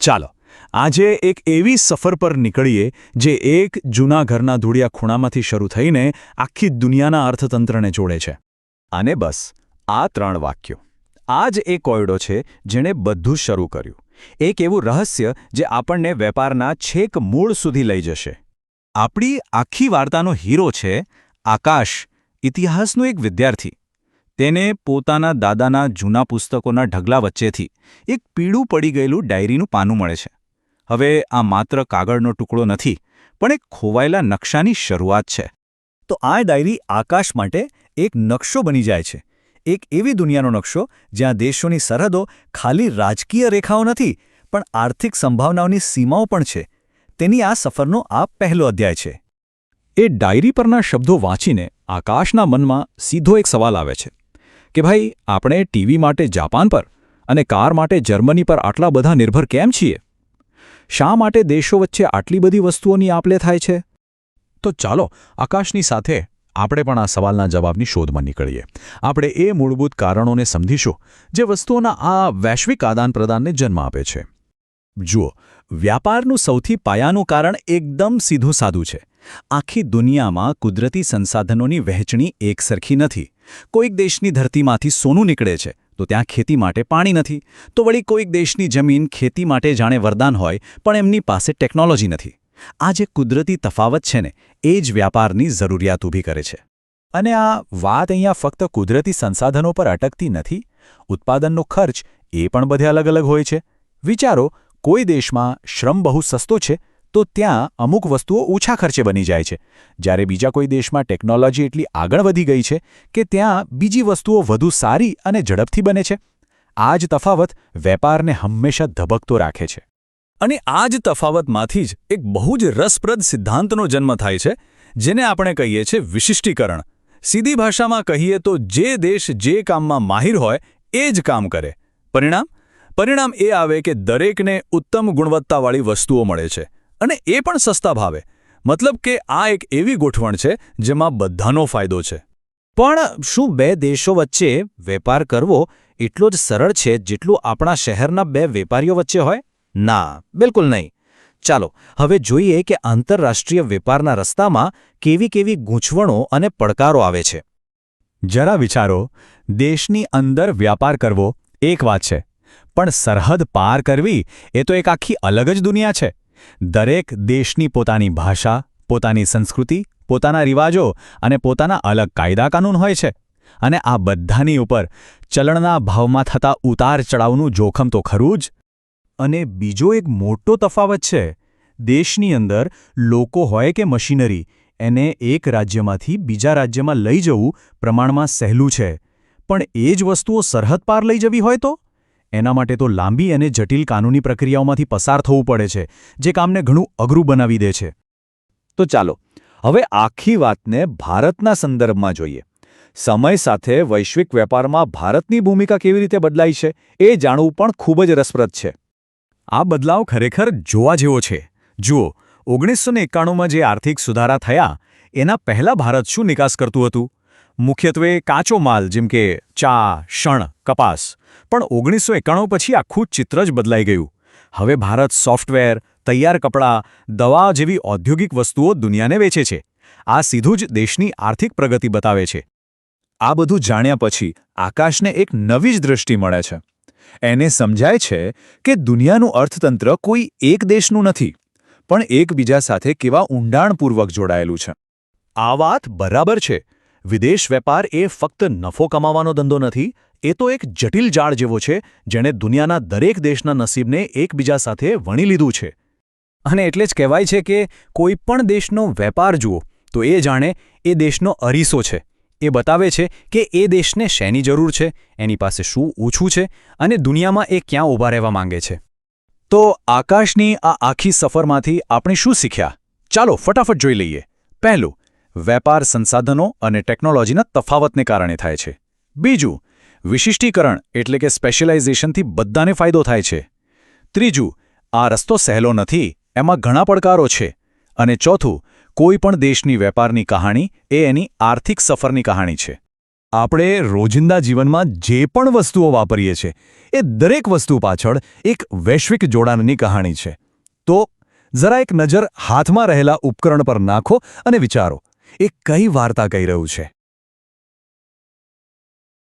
ચાલો આજે એક એવી સફર પર નીકળીએ જે એક જૂના ઘરના ધૂળિયા ખૂણામાંથી શરૂ થઈને આખી દુનિયાના અર્થતંત્રને જોડે છે. અને બસ આ 3 વાક્યો આ જ એ કોયડો છે જેણે બધું શરૂ કર્યું. એક એવું રહસ્ય જે આપણને વેપારના છેક મૂળ સુધી લઈ જશે. આપણી આખી વાર્તાનો હીરો છે આકાશ, ઇતિહાસનો એક વિદ્યાર્થી. તેને પોતાના દાદાના જૂના પુસ્તકોના ઢગલા વચ્ચેથી એક પીળું પડી ગયેલું ડાયરીનું પાનું મળે છે. હવે આ માત્ર કાગળનો ટુકડો નથી, પણ એક ખોવાયેલા નકશાની શરૂઆત છે. તો આ ડાયરી આકાશ માટે એક નકશો બની જાય છે. એક એવી દુનિયાનો નકશો જ્યાં દેશોની સરહદો ખાલી રાજકીય રેખાઓ નથી, પણ આર્થિક સંભાવનાઓની સીમાઓ પણ છે. તેની આ સફરનો આ પહેલો અધ્યાય છે. એ ડાયરી પરના શબ્દો વાંચીને આકાશના મનમાં સીધો એક સવાલ આવે છે કે ભાઈ, આપણે ટીવી માટે જાપાન પર અને કાર માટે જર્મની પર આટલા બધા નિર્ભર કેમ છીએ? શા માટે દેશો વચ્ચે આટલી બધી વસ્તુઓની આપ-લે થાય છે? તો ચાલો આકાશની સાથે આપણે પણ આ સવાલના જવાબની શોધમાં નીકળીએ. આપણે એ મૂળભૂત કારણોને સમજીશું જે વસ્તુઓના આ વૈશ્વિક આદાન-પ્રદાનને જન્મ આપે છે. જુઓ, વ્યાપારનું સૌથી પાયાનું કારણ એકદમ સીધું સાદું છે. આખી દુનિયામાં કુદરતી સંસાધનોની વહેંચણી એકસરખી નથી. કોઈક દેશની ધરતીમાંથી સોનું નીકળે છે તો ત્યાં ખેતી માટે પાણી નથી, તો વળી કોઈક દેશની જમીન ખેતી માટે જાણે વરદાન હોય પણ એમની પાસે ટેકનોલોજી નથી. આ જે કુદરતી તફાવત છે ને, એ જ વ્યાપારની જરૂરિયાત ઊભી કરે છે. અને આ વાત અહીંયા ફક્ત કુદરતી સંસાધનો પર અટકતી નથી. ઉત્પાદનનો ખર્ચ એ પણ બધે અલગ અલગ હોય છે. વિચારો, કોઈ દેશમાં શ્રમ બહુ સસ્તો છે તો ત્યાં અમુક વસ્તુઓ ઓછા ખર્ચે બની જાય છે, જ્યારે બીજા કોઈ દેશમાં ટેકનોલોજી એટલી આગળ વધી ગઈ છે કે ત્યાં બીજી વસ્તુઓ વધુ સારી અને ઝડપથી બને છે. આ જ તફાવત વેપારને હંમેશા ધબકતો રાખે છે. અને આ જ તફાવતમાંથી જ એક બહુ જ રસપ્રદ સિદ્ધાંતનો જન્મ થાય છે, જેને આપણે કહીએ છીએ વિશિષ્ટીકરણ. સીધી ભાષામાં કહીએ તો જે દેશ જે કામમાં માહિર હોય એ જ કામ કરે. પરિણામ એ આવે કે દરેકને ઉત્તમ ગુણવત્તાવાળી વસ્તુઓ મળે છે, અને એ પણ સસ્તા ભાવે. મતલબ કે આ એક એવી ગોઠવણ છે જેમાં બધાનો ફાયદો છે. પણ શું બે દેશો વચ્ચે વેપાર કરવો એટલો જ સરળ છે જેટલું આપણા શહેરના બે વેપારીઓ વચ્ચે હોય? ના, બિલકુલ નહીં. ચાલો હવે જોઈએ કે આંતરરાષ્ટ્રીય વેપારના રસ્તામાં કેવી કેવી ગૂંચવણો અને પડકારો આવે છે. જરા વિચારો, દેશની અંદર વ્યાપાર કરવો એક વાત છે, પણ સરહદ પાર કરવી એ તો એક આખી અલગ જ દુનિયા છે. દરેક દેશની પોતાની ભાષા, પોતાની સંસ્કૃતિ, પોતાના રિવાજો અને પોતાના અલગ કાયદા કાનૂન હોય છે. અને આ બધાની ઉપર ચલણના ભાવમાં થતા ઉતાર-ચડાવનું જોખમ તો ખરું જ. અને બીજો એક મોટો તફાવત છે. દેશની અંદર લોકો હોય કે મશીનરી, એને એક રાજ્યમાંથી બીજા રાજ્યમાં લઈ જવું પ્રમાણમાં સહેલું છે, પણ એ જ વસ્તુઓ સરહદ પાર લઈ જવી હોય તો એના માટે તો લાંબી અને જટિલ કાનૂની પ્રક્રિયાઓમાંથી પસાર થવું પડે છે, જે કામને ઘણું અઘરું બનાવી દે છે. તો ચાલો હવે આખી વાતને ભારતના સંદર્ભમાં જોઈએ. સમય સાથે વૈશ્વિક વેપારમાં ભારતની ભૂમિકા કેવી રીતે બદલાઈ છે એ જાણવું પણ ખૂબ જ રસપ્રદ છે. આ બદલાવ ખરેખર જોવા જેવો છે. જુઓ, 1991માં જે આર્થિક સુધારા થયા એના પહેલાં ભારત શું નિકાસ કરતું હતું? મુખ્યત્વે કાચો માલ જેમ કે ચા, શણ, કપાસ. પણ 1991 પછી આખું ચિત્ર જ બદલાઈ ગયું. હવે ભારત સોફ્ટવેર, તૈયાર કપડાં, દવા જેવી ઔદ્યોગિક વસ્તુઓ દુનિયાને વેચે છે. આ સીધું જ દેશની આર્થિક પ્રગતિ બતાવે છે. આ બધું જાણ્યા પછી આકાશને એક નવી જ દૃષ્ટિ મળે છે. એને સમજાય છે કે દુનિયાનું અર્થતંત્ર કોઈ એક દેશનું નથી, પણ એકબીજા સાથે કેવા ઊંડાણપૂર્વક જોડાયેલું છે. આ વાત બરાબર છે. વિદેશ વેપાર એ ફક્ત નફો કમાવાનો ધંધો નથી, એ તો એક જટિલ જાળ જેવો છે જેણે દુનિયાના દરેક દેશના નસીબને એકબીજા સાથે વણી લીધું છે. અને એટલે જ કહેવાય છે કે કોઈ પણ દેશનો વેપાર જુઓ તો એ જાણે એ દેશનો અરીસો છે. એ બતાવે છે કે એ દેશને શેની જરૂર છે, એની પાસે શું ઓછું છે અને દુનિયામાં એ ક્યાં ઊભા રહેવા માંગે છે. તો આકાશની આ આખી સફરમાંથી આપણે શું શીખ્યા? ચાલો ફટાફટ જોઈ લઈએ. પહેલું, વેપાર સંસાધનો અને ટેકનોલોજીના તફાવતને કારણે થાય છે. બીજું, વિશિષ્ટીકરણ એટલે કે સ્પેશિયલાઇઝેશનથી બધાને ફાયદો થાય છે. ત્રીજું, આ રસ્તો સહેલો નથી, એમાં ઘણા પડકારો છે. અને ચોથું, કોઈ પણ દેશની વેપારની કહાણી એ એની આર્થિક સફરની કહાણી છે. આપણે રોજિંદા જીવનમાં જે પણ વસ્તુઓ વાપરીએ છીએ એ દરેક વસ્તુ પાછળ એક વૈશ્વિક જોડાણની કહાણી છે. તો જરા એક નજર હાથમાં રહેલા ઉપકરણ પર નાખો અને વિચારો, એ કઈ વાર્તા કહી રહ્યું છે.